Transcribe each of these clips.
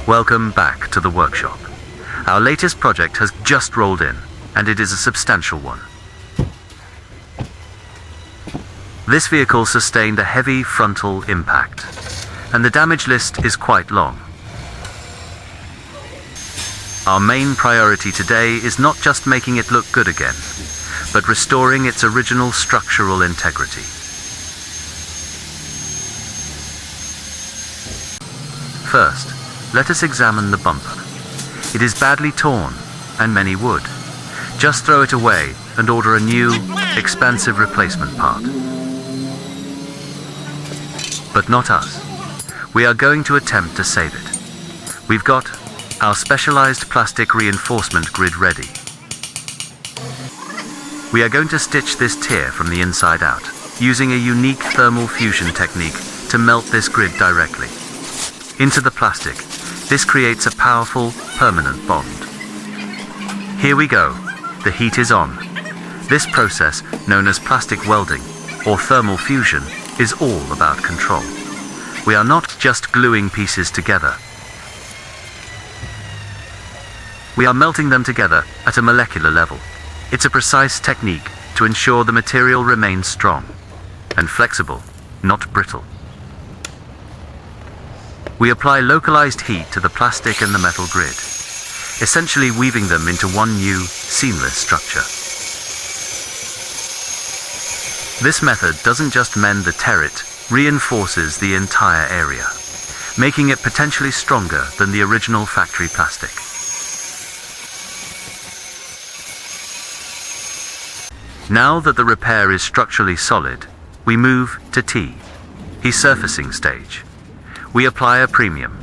Welcome back to the workshop. Our latest project has just rolled in, and it is a substantial one. This vehicle sustained a heavy frontal impact, and the damage list is quite long. Our main priority today is not just making it look good again, but restoring its original structural integrity. First, let us examine the bumper. It is badly torn, and many would. Just throw it away and order a new, expansive replacement part. But not us. We are going to attempt to save it. We've got our specialized plastic reinforcement grid ready. We are going to stitch this tier from the inside out, using a unique thermal fusion technique to melt this grid directly into the plastic. This creates a powerful, permanent bond. Here we go. The heat is on. This process, known as plastic welding or thermal fusion, is all about control. We are not just gluing pieces together. We are melting them together at a molecular level. It's a precise technique to ensure the material remains strong and flexible, not brittle. We apply localized heat to the plastic and the metal grid, essentially weaving them into one new, seamless structure. This method doesn't just mend the tear, it reinforces the entire area, making it potentially stronger than the original factory plastic. Now that the repair is structurally solid, we move to T, the surfacing stage. We apply a premium.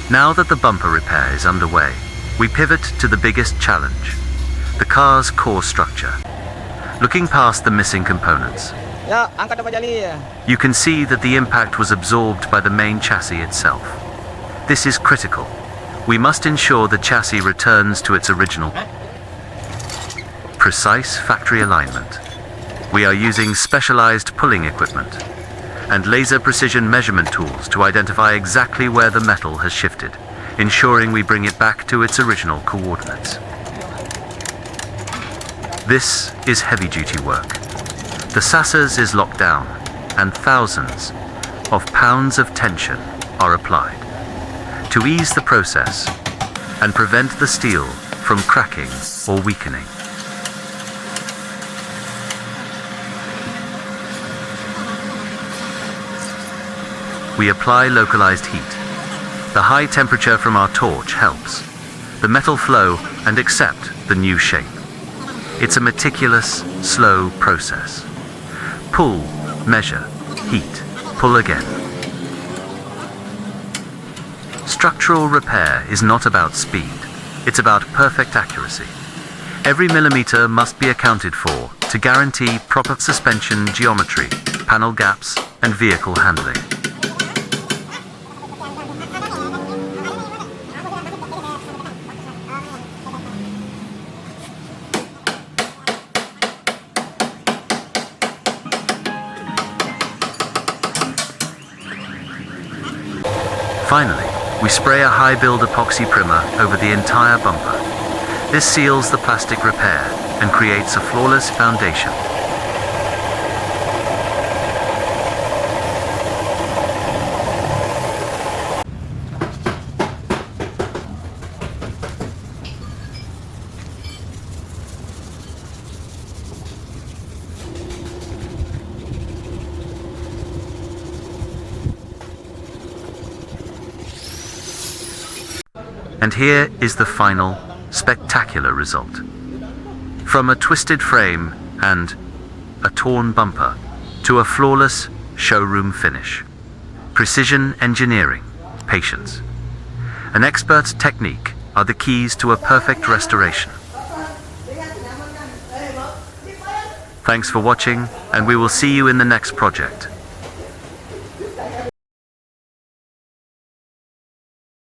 Now that the bumper repair is underway, we pivot to the biggest challenge, the car's core structure. Looking past the missing components, you can see that the impact was absorbed by the main chassis itself. This is critical. We must ensure the chassis returns to its original, precise factory alignment. We are using specialized pulling equipment and laser precision measurement tools to identify exactly where the metal has shifted, ensuring we bring it back to its original coordinates. This is heavy-duty work. The sassers is locked down, and thousands of pounds of tension are applied to ease the process and prevent the steel from cracking or weakening. We apply localized heat. The high temperature from our torch helps the metal flow and accept the new shape. It's a meticulous, slow process. Pull, measure, heat, pull again. Structural repair is not about speed. It's about perfect accuracy. Every millimeter must be accounted for to guarantee proper suspension geometry, panel gaps, and vehicle handling. Finally, we spray a high-build epoxy primer over the entire bumper. This seals the plastic repair and creates a flawless foundation. And here is the final, spectacular result. From a twisted frame and a torn bumper to a flawless showroom finish. Precision engineering, patience, and expert technique are the keys to a perfect restoration. Thanks for watching, and we will see you in the next project.